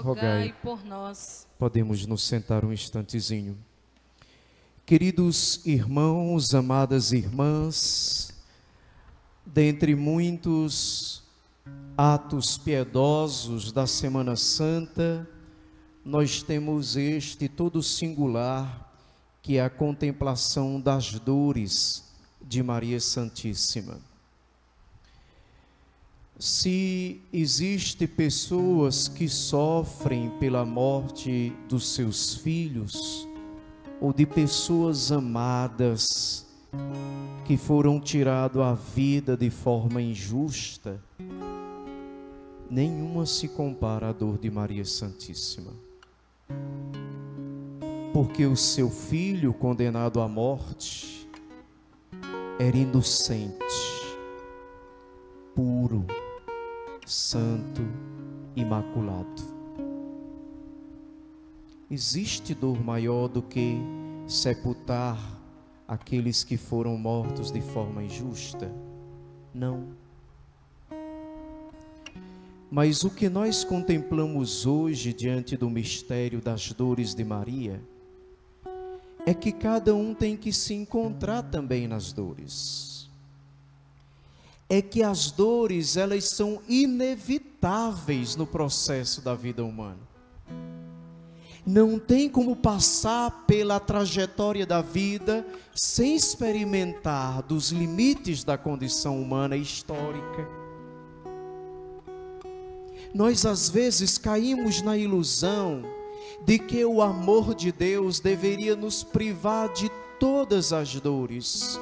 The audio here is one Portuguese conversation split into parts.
rogai por nós. Podemos nos sentar um instantezinho. Queridos irmãos, amadas irmãs, dentre muitos atos piedosos da Semana Santa, nós temos este todo singular, que é a contemplação das dores de Maria Santíssima. Se existem pessoas que sofrem pela morte dos seus filhos, ou de pessoas amadas que foram tiradas a vida de forma injusta, nenhuma se compara à dor de Maria Santíssima. Porque o seu filho condenado à morte era inocente, puro, santo, imaculado. Existe dor maior do que sepultar aqueles que foram mortos de forma injusta? Não. Mas o que nós contemplamos hoje diante do mistério das dores de Maria é que cada um tem que se encontrar também nas dores. É que as dores, elas são inevitáveis no processo da vida humana. Não tem como passar pela trajetória da vida sem experimentar dos limites da condição humana histórica. Nós às vezes caímos na ilusão de que o amor de Deus deveria nos privar de todas as dores,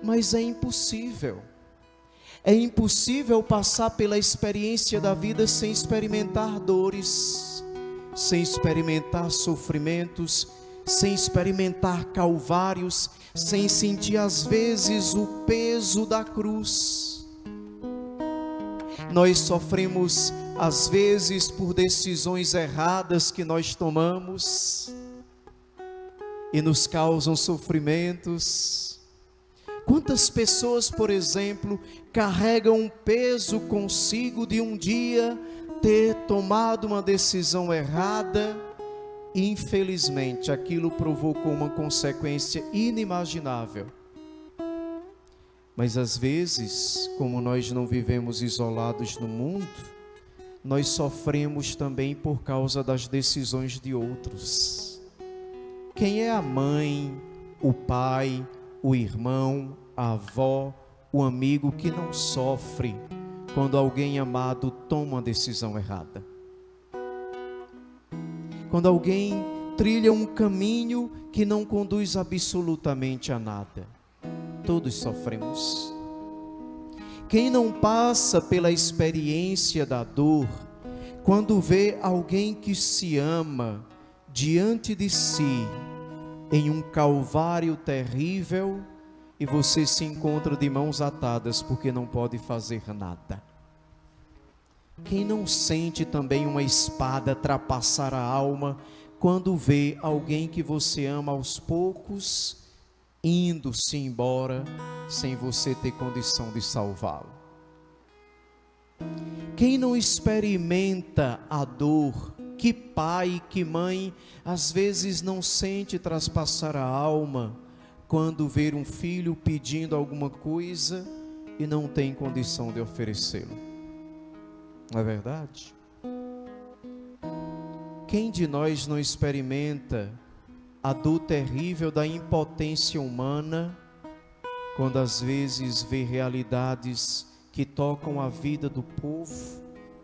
mas é impossível. É impossível passar pela experiência da vida sem experimentar dores, sem experimentar sofrimentos, sem experimentar calvários, sem sentir às vezes o peso da cruz. Nós sofremos às vezes por decisões erradas que nós tomamos e nos causam sofrimentos. Quantas pessoas, por exemplo, carregam um peso consigo de um dia ter tomado uma decisão errada e infelizmente aquilo provocou uma consequência inimaginável. Mas às vezes, como nós não vivemos isolados no mundo, nós sofremos também por causa das decisões de outros. Quem é a mãe, o pai, o irmão, a avó, o amigo que não sofre quando alguém amado toma uma decisão errada? Quando alguém trilha um caminho que não conduz absolutamente a nada. Todos sofremos. Quem não passa pela experiência da dor, quando vê alguém que se ama diante de si, em um calvário terrível, e você se encontra de mãos atadas porque não pode fazer nada? Quem não sente também uma espada trapassar a alma quando vê alguém que você ama aos poucos indo-se embora sem você ter condição de salvá-lo? Quem não experimenta a dor que pai, que mãe às vezes não sente traspassar a alma quando ver um filho pedindo alguma coisa e não tem condição de oferecê-lo? Não é verdade? Quem de nós não experimenta a dor terrível da impotência humana quando às vezes vê realidades que tocam a vida do povo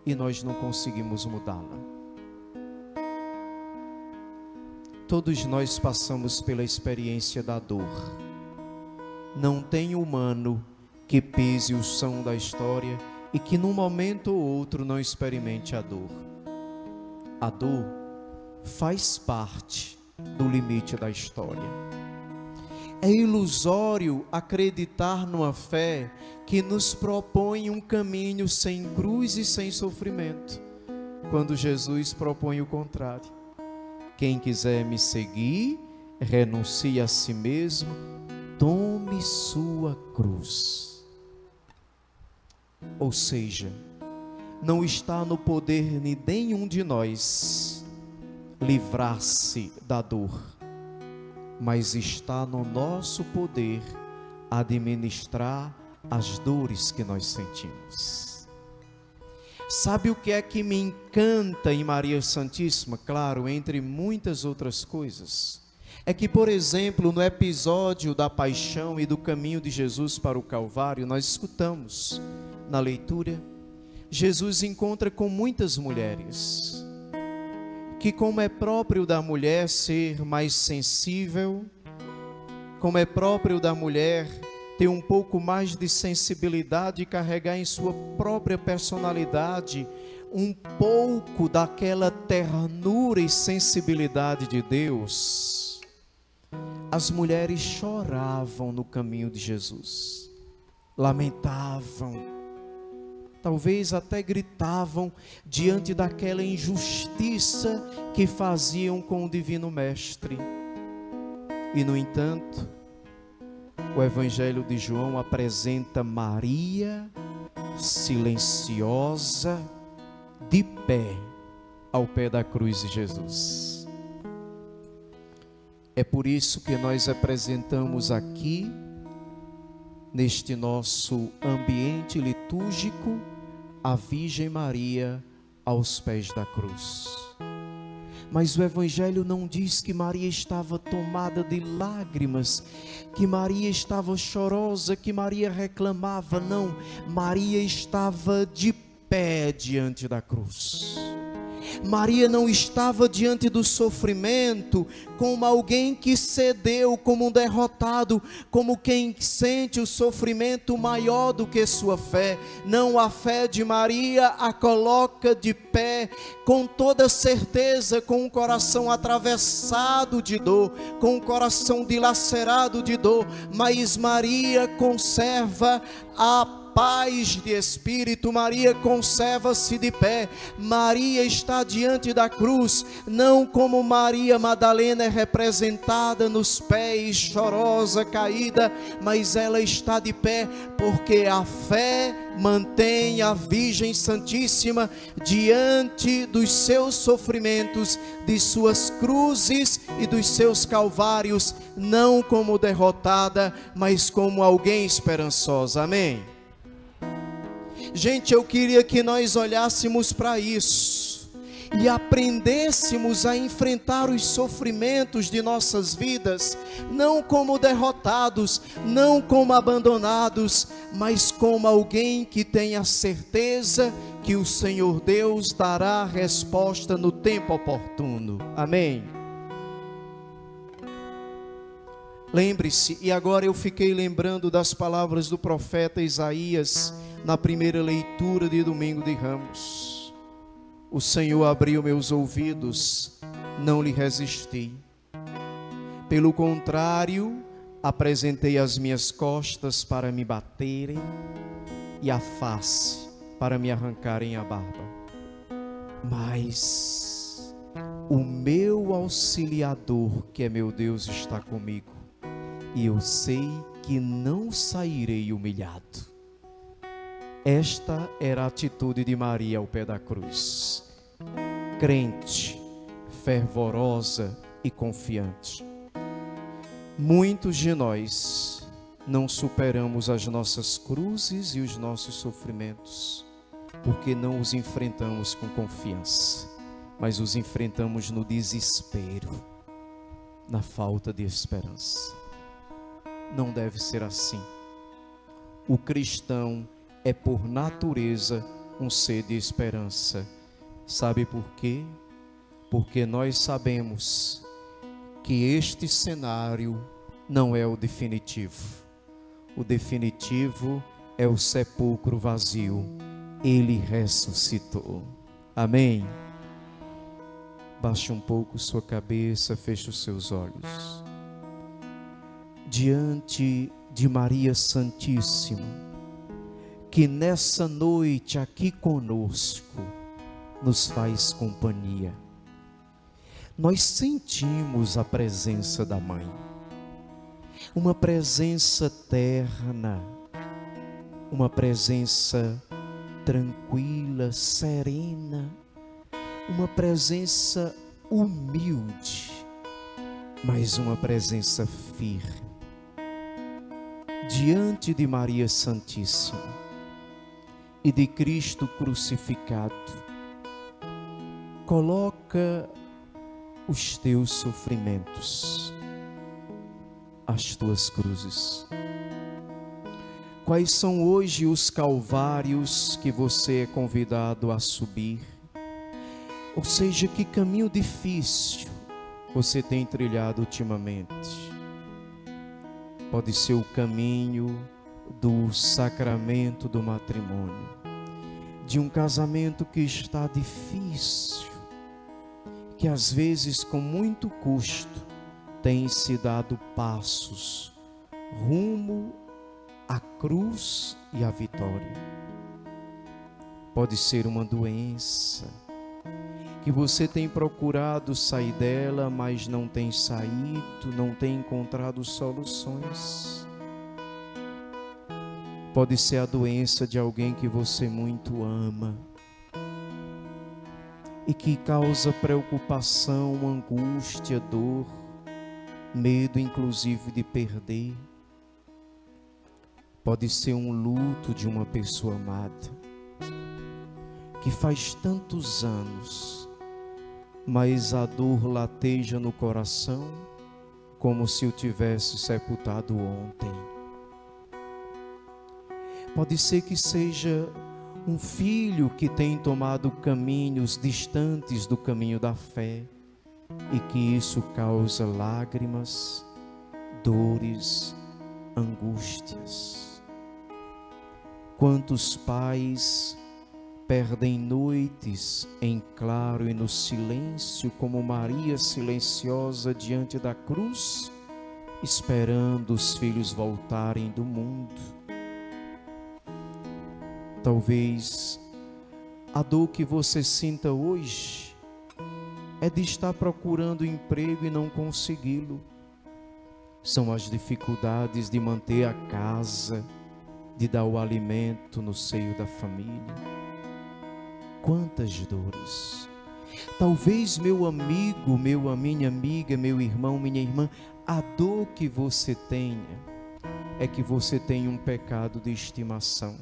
e nós não conseguimos mudá-la? Todos nós passamos pela experiência da dor. Não tem humano que pese o som da história e que num momento ou outro não experimente a dor. A dor faz parte do limite da história. É ilusório acreditar numa fé que nos propõe um caminho sem cruz e sem sofrimento, quando Jesus propõe o contrário. Quem quiser me seguir, renuncie a si mesmo, tome sua cruz. Ou seja, não está no poder de nenhum de nós livrar-se da dor, mas está no nosso poder administrar as dores que nós sentimos. Sabe o que é que me encanta em Maria Santíssima? Claro, entre muitas outras coisas, é que, por exemplo, no episódio da paixão e do caminho de Jesus para o Calvário, nós escutamos na leitura, Jesus encontra com muitas mulheres, que, como é próprio da mulher ser mais sensível, como é próprio da mulher ter um pouco mais de sensibilidade e carregar em sua própria personalidade um pouco daquela ternura e sensibilidade de Deus, as mulheres choravam no caminho de Jesus, lamentavam, talvez até gritavam diante daquela injustiça que faziam com o Divino Mestre. E, no entanto, o Evangelho de João apresenta Maria silenciosa, de pé, ao pé da cruz de Jesus. É por isso que nós apresentamos aqui, neste nosso ambiente litúrgico, a Virgem Maria aos pés da cruz. Mas o Evangelho não diz que Maria estava tomada de lágrimas, que Maria estava chorosa, que Maria reclamava. Não, Maria estava de pé diante da cruz. Maria não estava diante do sofrimento como alguém que cedeu, como um derrotado, como quem sente o sofrimento maior do que sua fé. Não, a fé de Maria a coloca de pé, com toda certeza, com o coração atravessado de dor, com o coração dilacerado de dor, mas Maria conserva a paz de espírito. Maria conserva-se de pé. Maria está diante da cruz, não como Maria Madalena é representada nos pés, chorosa, caída, mas ela está de pé porque a fé mantém a Virgem Santíssima diante dos seus sofrimentos, de suas cruzes e dos seus calvários, não como derrotada, mas como alguém esperançosa. Amém? Gente, eu queria que nós olhássemos para isso e aprendêssemos a enfrentar os sofrimentos de nossas vidas, não como derrotados, não como abandonados, mas como alguém que tem a certeza que o Senhor Deus dará a resposta no tempo oportuno. Amém? Lembre-se, e agora eu fiquei lembrando das palavras do profeta Isaías, na primeira leitura de Domingo de Ramos. O Senhor abriu meus ouvidos, não lhe resisti. Pelo contrário, apresentei as minhas costas para me baterem e a face para me arrancarem a barba. Mas o meu auxiliador, que é meu Deus, está comigo, e eu sei que não sairei humilhado. Esta era a atitude de Maria ao pé da cruz, crente, fervorosa e confiante. Muitos de nós não superamos as nossas cruzes e os nossos sofrimentos, porque não os enfrentamos com confiança, mas os enfrentamos no desespero, na falta de esperança. Não deve ser assim. O cristão é por natureza um ser de esperança. Sabe por quê? Porque nós sabemos que este cenário não é o definitivo. O definitivo é o sepulcro vazio. Ele ressuscitou. Amém? Baixe um pouco sua cabeça, feche os seus olhos. Diante de Maria Santíssima, que nessa noite aqui conosco nos faz companhia, nós sentimos a presença da Mãe, uma presença terna, uma presença tranquila, serena, uma presença humilde, mas uma presença firme, diante de Maria Santíssima e de Cristo crucificado. Coloca os teus sofrimentos, as tuas cruzes. Quais são hoje os calvários que você é convidado a subir? Ou seja, que caminho difícil você tem trilhado ultimamente? Pode ser o caminho do sacramento do matrimônio, de um casamento que está difícil, que às vezes com muito custo tem se dado passos rumo à cruz e à vitória. Pode ser uma doença que você tem procurado sair dela, mas não tem saído, não tem encontrado soluções. Pode ser a doença de alguém que você muito ama e que causa preocupação, angústia, dor, medo inclusive de perder. Pode ser um luto de uma pessoa amada que faz tantos anos, mas a dor lateja no coração como se o tivesse sepultado ontem. Pode ser que seja um filho que tem tomado caminhos distantes do caminho da fé e que isso causa lágrimas, dores, angústias. Quantos pais perdem noites em claro e no silêncio, como Maria silenciosa diante da cruz, esperando os filhos voltarem do mundo. Talvez a dor que você sinta hoje é de estar procurando emprego e não consegui-lo. São as dificuldades de manter a casa, de dar o alimento no seio da família. Quantas dores! Talvez, meu amigo, minha amiga, meu irmão, minha irmã, a dor que você tenha é que você tem um pecado de estimação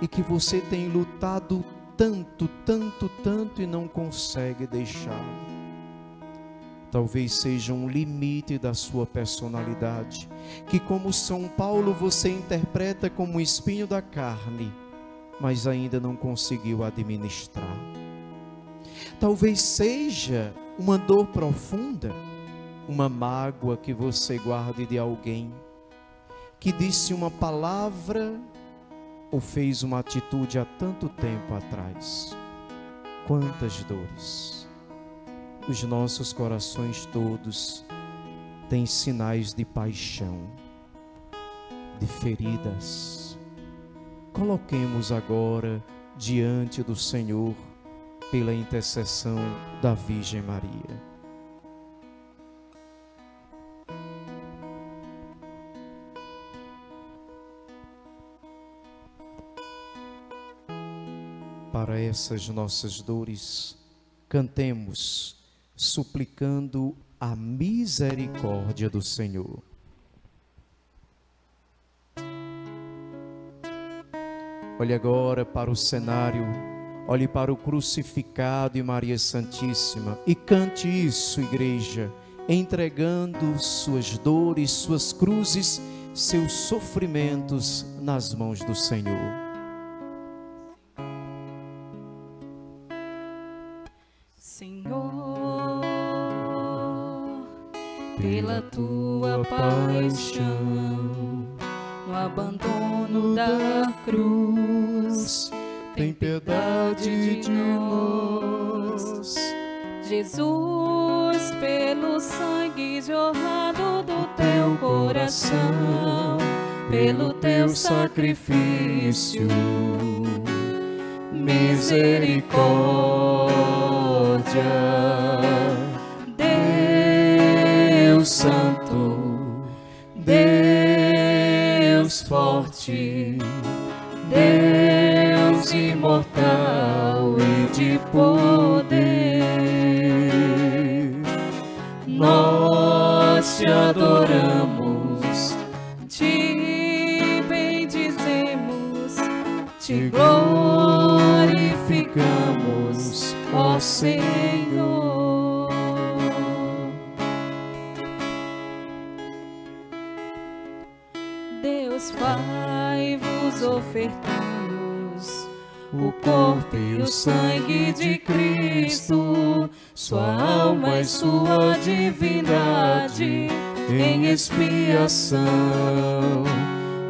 e que você tem lutado tanto e não consegue deixar. Talvez seja um limite da sua personalidade, que como São Paulo você interpreta como um espinho da carne, mas ainda não conseguiu administrar. Talvez seja uma dor profunda, uma mágoa que você guarde de alguém que disse uma palavra ou fez uma atitude há tanto tempo atrás. Quantas dores! Os nossos corações todos têm sinais de paixão, de feridas. Coloquemos agora diante do Senhor, pela intercessão da Virgem Maria. Para essas nossas dores, cantemos, suplicando a misericórdia do Senhor. Olhe agora para o cenário, olhe para o crucificado e Maria Santíssima e cante isso, igreja, entregando suas dores, suas cruzes, seus sofrimentos nas mãos do Senhor. Senhor, pela tua paixão, no abandono da cruz, tem piedade de nós. Jesus, pelo sangue jorrado do teu coração, pelo teu sacrifício, misericórdia. Deus Santo, Deus forte, Deus Deus imortal e de poder, nós te adoramos, te bendizemos, te glorificamos, ó Senhor. Deus Pai, vos ofertamos o corpo e o sangue de Cristo, sua alma e sua divindade, em expiação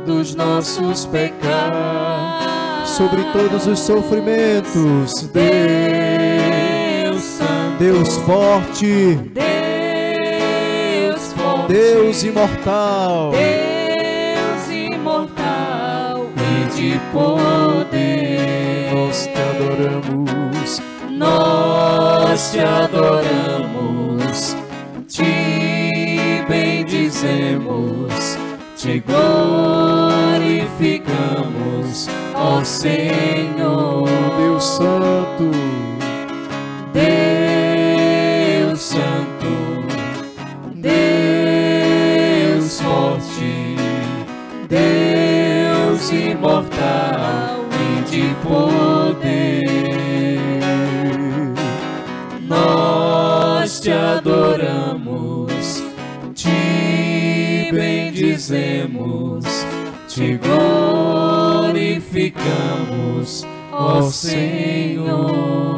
dos nossos pecados, sobre todos os sofrimentos. Deus Santo, Deus forte, Deus forte, Deus imortal, Deus imortal e de poder, nós te adoramos, nós te adoramos, te bendizemos, te glorificamos, ó Senhor. Deus Santo, Deus Santo, Deus forte, Deus imortal e de poder, nós te adoramos, te bendizemos, te glorificamos, ó Senhor.